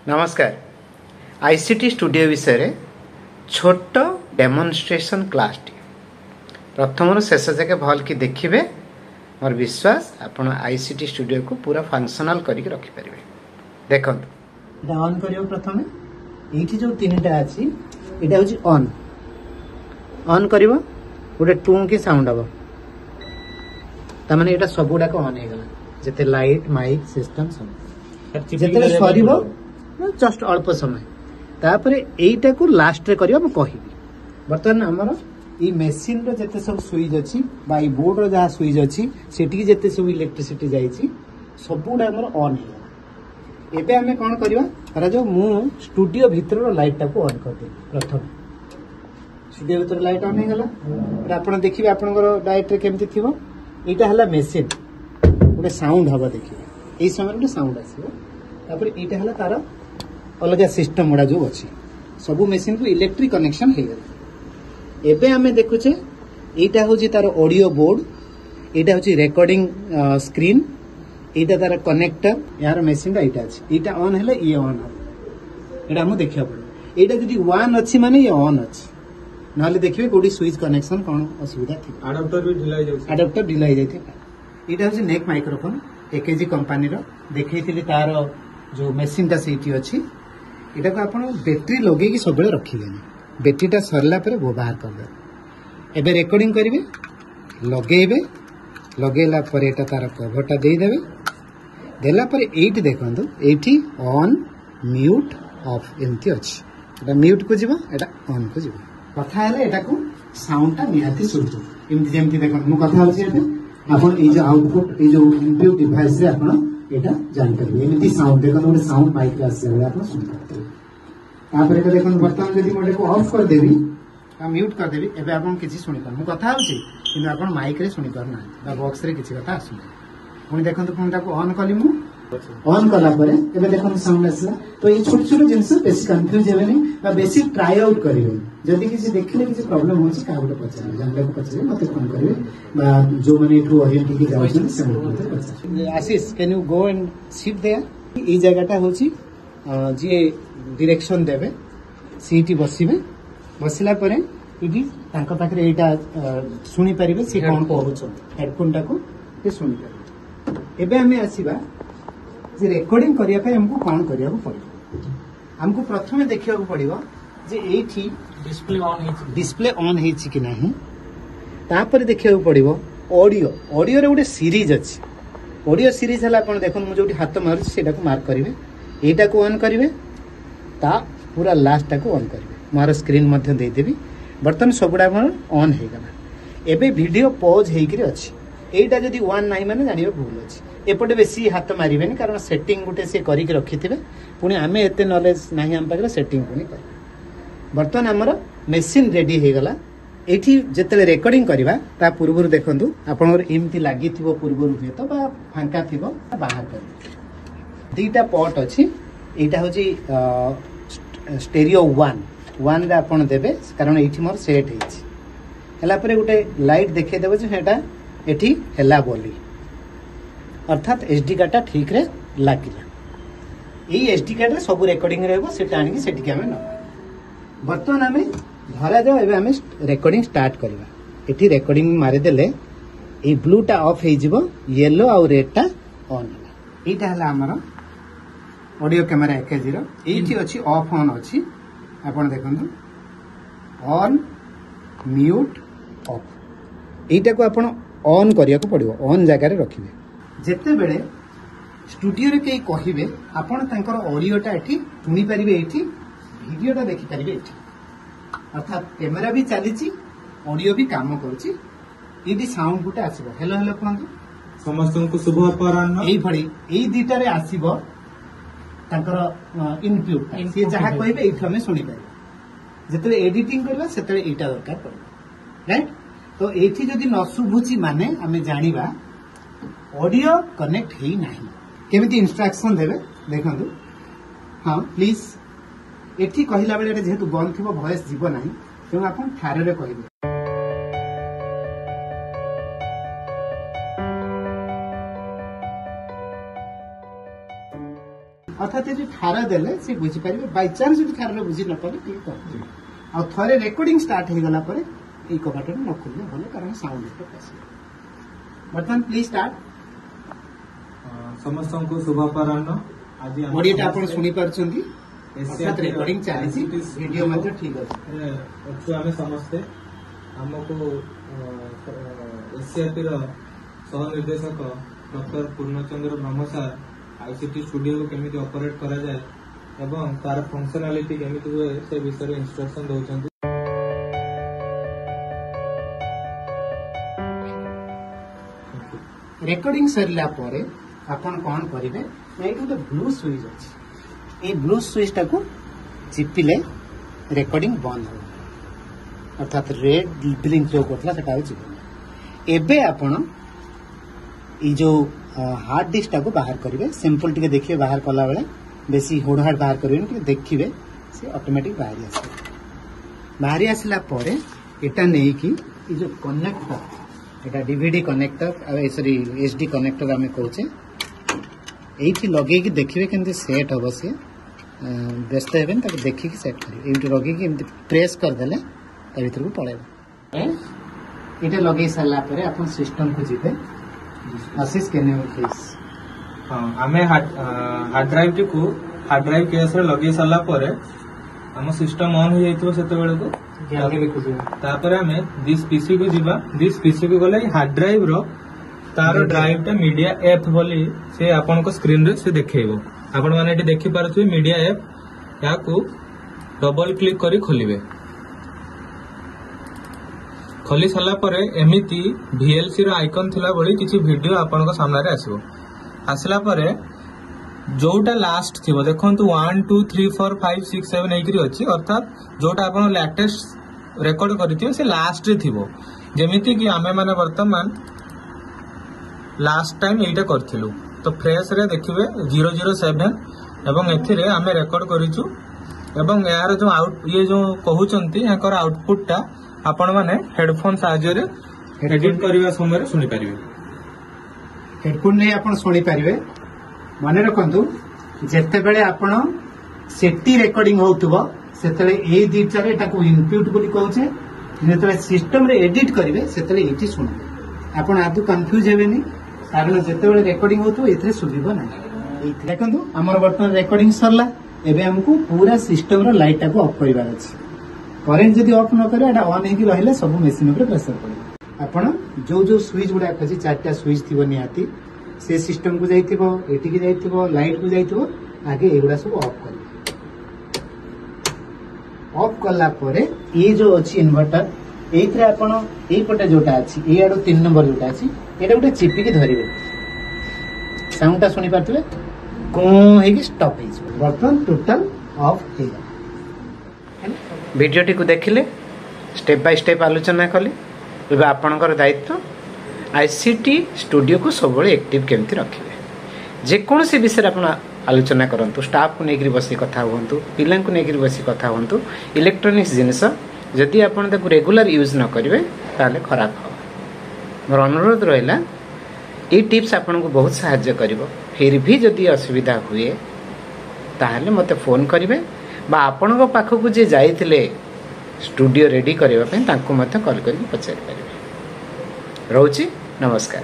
नमस्कार ICT studio विषय रे छोट डेमोन्स्ट्रेशन क्लास टी प्रथम शेष जाके भल कि देखिए मोर विश्वास आपण आईसीटी स्टूडियो को पूरा फंक्शनल करके रखि परिबे। देखंतु एटा ऑन करियो प्रथम एठी जो तीनटा अछि एटा होची ऑन करिवो गोटे टूं की साउंड हबो त माने एटा सबुडा को ऑन हे गला जते लाइट माइक सिस्टम सब जते सरीबो जस्ट अल्प समय तापरे एटा को लास्ट रे करियो हम कहिबी। बर्तमान हमर ई मशीन रो जते सब स्विच अछि बा ई बोर्ड रो जहा स्विच अछि सेठी जते सब इलेक्ट्रिसिटी जाईछि सबुडा हमर ऑन हे गला। एबे हमें कोन करिवा अरे जो मु स्टूडियो भीतर रो लाइट टा को ऑन कर दे प्रथम स्टूडियो भीतर लाइट ऑन हे गला रे आपण देखिबे आपनकर डायरेक्ट रे केमति थिबो एटा हला मशीन गोटे साउंड हबा देखिबे एई समय गोटे साउंड आसीबो तापर एटा हला तार अलग सिस्टम गुड़ा जो अच्छी सबू मशीन को इलेक्ट्रिक कनेक्शन हो गला। एबे हमें देखुचे एटा होची तार ऑडियो बोर्ड एटा होची रिकॉर्डिंग स्क्रीन एटा तार कनेक्टर यार मशीन एटा अछि एटा ऑन हेले ये ऑन हो एटा हम देखिया पड़ो एटा जदी 1 अछि माने ये ऑन अछि नाले देखिबे कोडी स्विच कनेक्शन कोन असुविधा थी अडाप्टर भी ढिलाई जाउ अडाप्टर ढिलाई जाइथे एटा होची नेक माइक्रोफोन एकेजी कंपनी रो देखैथिले तार जो मशीन टा सेठी अछि एटा को आपण बैटरी लगे की सब रखिबेनी बैटरीटा सरला पर व्यवहार करबे। एबे रिकॉर्डिंग करिवे लगेला पर एटा तार कवरटा दे देबे देला पर एठी देखंतु एठी ऑन म्यूट ऑफ एंती अछि एटा म्यूट को जीवा एटा ऑन को जीवा कथा हेले एटा को साउंडटा निहाती सुनतो एमति जेमति देखन मु कथा होछि एटा आपण ए जो आउटपुट ए जो इनपुट डिवाइस रे आपण एटा जान करिवे एमति साउंड देखन गोटे साउंड माइक रे आसे आपण सुन पाते तापर एटा देखन वर्तमान जदी मोटे को ऑफ कर देबी आ म्यूट कर देबी एबे आपण किछि सुनि पर मु कथा होछि किंतु आपण माइक रे सुनि पर ना बा बॉक्स रे किछि कथा आसु पुनी देखन फोन टा को ऑन कली मु ऑन कला परे एबे देखन साउंड आसला तो ए छोट छोट जिंस बेसी कंफ्यूज हेबेनी बा बेसी ट्राई आउट करिवे जदी किछि देखले किछि प्रॉब्लम होछि का गोटे पछारे जानले को पछारे मते फोन करिवे बा जो माने एठू ओरिएंट की जाउछन से मते पछारे Ashish can you go and sit there ई जगहटा होछि जे डायरेक्शन देबे सीटी बसिबे बसिला परे इडी तांका पाखरे एटा सुनि परिबे से कोन कहउछ हेडफोन टा को ते सुनि परिबे। एबे हमें आसीबा जे रिकॉर्डिंग करिया पे हमको कोन करिया को पड़िबो हमको प्रथमे देखिया को पड़िबो जे एठी डिस्प्ले ऑन हेछि कि नाही तापर देखिया को पड़िबो ऑडियो रे गोटे सीरीज अछि ऑडियो सीरीज हला आपण देखन मु जोटी हाथ मारु सेटा को मार्क करिवे एटा को ऑन करिवे ता पूरा लास्ट टा को ऑन करिवे मार स्क्रीन मध्ये दे देबी बर्तन सबुडा मन ऑन हे गला। एबे वीडियो पॉज हेइ कि अछि एटा जदी 1 नाही माने जानिबे भूल अछि एपटे बेसी हाथ मारिबेनी कारण सेटिंग गुटे से करी के रखिथिबे पुनी हमें एते नॉलेज नाही हम पाखरे सेटिंग पुनी कर बर्तन हमर मशीन रेडी हे गला। एठी जेतले रिकॉर्डिंग करिबा ता पूर्वरु देखंतु आपनर एमति लागि थिबो पूर्वरु हेत बा फांका थिबो बाहर कर दीटा पॉट अछि एटा होची स्टेरियो 1 रे आपण देबे कारण एठी मोर सेट हेछि हला परे गुटे लाइट देखे देबो जे हेटा एठी हेला बोली अर्थात एसडी कार्ड ठीक रे लागिला एई एसडी कार्ड रे सब रिकॉर्डिंग रहबो सेटा आनी सेठी के हमें न बर्तमान हमें धरा जाओ एबे हमें रिकॉर्डिंग स्टार्ट करबा एठी रिकॉर्डिंग मारे देले ए ब्लू टा ऑफ हे जिवो येलो और रेड टा ऑन होला एटा हला हमर ऑडियो कैमरा एकेजीरो एठी अछि ऑफ ऑन अछि आपण देखंतु ऑन म्यूट ऑफ एटा को आपण ऑन करिया को पड़िबो ऑन जगह रे रखिबे जेते बेले स्टूडियो रे केई कहिबे आपण तांकर ऑडियो टा एठी सुनि परिबे एठी वीडियो टा देखि परिबे एठी अर्थात कैमरा भी चलीची ऑडियो भी काम करूची एठी साउंड गुटे आसीबो हेलो हेलो कहंतु समस्त को शुभ अपराह्न एई भड़ी एई दीटा रे आसीबो तांकर इनपुट से जहा कहिबे एठी हमें सुनि परिबे जेतले एडिटिंग करबा सेतले एटा दरकार पड़े राइट तो एठी जदी न सुभुची माने हमें जानिबा ऑडियो कनेक्ट हेई नाही केमिति इंस्ट्रक्शन देबे देखंतु हां प्लीज एठी कहिला बेले जेहेतु बंद थिबो वॉइस जीवो नाही तेनु आपण ठारे रे कहिबे अर्थात जो ठार देले से बुझी पारे बाय चांस जो ठार बुझी न पारे ठीक कर आ थरे रेकॉर्डिंग स्टार्ट हो गला परे ई कपाट न खोलले भले कारण साउंड तो आसी बर्तन प्लीज स्टार्ट समस्त को शुभ अपराह्न आज ओडिया आपण सुनी परछंती अर्थात रेकॉर्डिंग चली वीडियो मध्य ठीक अछि आम समस्ते आमको एससीआरटी सह निर्देशक डॉक्टर पूर्णचंद्र ब्रह्मसार आईसीटी स्टूडियो को केमिति ऑपरेट करा जाए एवं तार फंक्शनलिटी केमिति हुए से विषय रे इंस्ट्रक्शन दउछंती रेकॉर्डिंग सरला परे आपण कोन करिवे एटा तो ब्लू स्विच अछि ए ब्लू स्विच टाको चिपिले रेकॉर्डिंग बंद हो अर्थात रेड ब्लिंक जो करथला सेटा होची एबे आपण ई जो हार्ड डिस्क टाको बाहर करिवे सिंपल टिके देखिए बाहर कला बेले बेसी होडहाड बाहर करिवे कि देखिवे से ऑटोमेटिक बाहर आसला परे एटा नै कि ई जो कनेक्टर एटा DVD connector sorry HD connector आमे कहूचे एठी लगे कि देखिवे केंते सेट होबो से व्यस्त हेबेन ताके देखि कि सेट करिवे एठी लगे कि एमती प्रेस कर देले ए भीतर को पळेबो एटा लगे साला परे अपन सिस्टम को जिते असिस्ट करने में प्लीज हां हमें हार्ड ड्राइव केस रे लगे साला परे हम सिस्टम ऑन हो जाइतो सेते बेले को तापर हमें दिस पीसी को जीवा दिस पीसी को गले हार्ड ड्राइव रो तार ड्राइव टा मीडिया ऐप बोली से आपन को स्क्रीन रे से देखेबो आपन माने एटी देखि पारथु मीडिया ऐप या को डबल क्लिक करी खोलिबे खोली साला परे एमिति VLC रो आइकन थिला बळी किछि वीडियो आपन को सामने रे आसीबो आसला परे जोटा लास्ट थिबो देखंतु 1 2 3 4 5 6 7 एग्री अछि अर्थात जोटा आपन लेटेस्ट रेकॉर्ड करिथियो से लास्ट रे थिबो जेमिति कि आमे माने वर्तमान लास्ट टाइम एटा करथिलु तो फ्रेश रे देखिबे 007 एवं एथिरे आमे रेकॉर्ड करिछु एवं यार जो आउट ये जो कहउचंती याकर आउटपुट टा आपण माने हेडफोन साहाय्य रे एडिट करबा समय रे सुनि परिबे हेडफोन नै आपण सुनि परिबे माने रखंतु जेते बेले आपण सेटी रेकॉर्डिंग होउतबो सेतले ए दिटारे एटाको इनपुट बोली कहउचे जेतले सिस्टम रे एडिट करिवे सेतले एटी सुनबे आपण आदु कंफ्यूज हेबेनी कारण जेते बेले रेकॉर्डिंग होउतबो एथरे सुबिबो ना देखंतु हमर वर्तमान रेकॉर्डिंग सरला एबे हमकु पूरा सिस्टम रो लाइट टाको ऑफ करिबार अछि करेंट जदि ऑफ न करे एटा ऑन हेकि रहिले सब मशीन ऊपर प्रेशर पड़े आपण जो जो स्विच गुडा अछि चारटा स्विच थिबो नियाती से सिस्टम को जाइथिबो एटी की जाइथिबो लाइट को जाइथिबो आगे एगुडा सब ऑफ कर ऑफ करला परे ये जो अछि इन्वर्टर एथरे आपण एई पटे जोटा अछि ए आडो 3 नंबर जोटा अछि एटा गुटे चिपी की धरिबे साउंडटा सुनि पारथिबे को हेकि स्टॉप हे बर्तन टोटल ऑफ हे वीडियोटी को देखिले स्टेप बाय स्टेप आलोचना कले एबे आपनकर दायित्व आईसीटी स्टूडियो को सब एक्टिव केमती रखिए जेकोसी विषय आप आलोचना करूँ स्टाफ को लेकर बसी कथा हूँ पिला को लेकर बसी कथा हूँ इलेक्ट्रोनिक्स जिनस जदि आप रेगुलर यूज न करेंगे ताले खराब हो मोर अनुरोध रहा ये टिप्स आपन को बहुत साहाय्य कर फिर भी जदि असुविधा हुए ताहले मते फोन करेंगे बा आपण पाखक जे जाइथिले स्टूडियो रेडी करबा पे तांको मते कॉल करके पचारि पारिबे रहउची नमस्कार।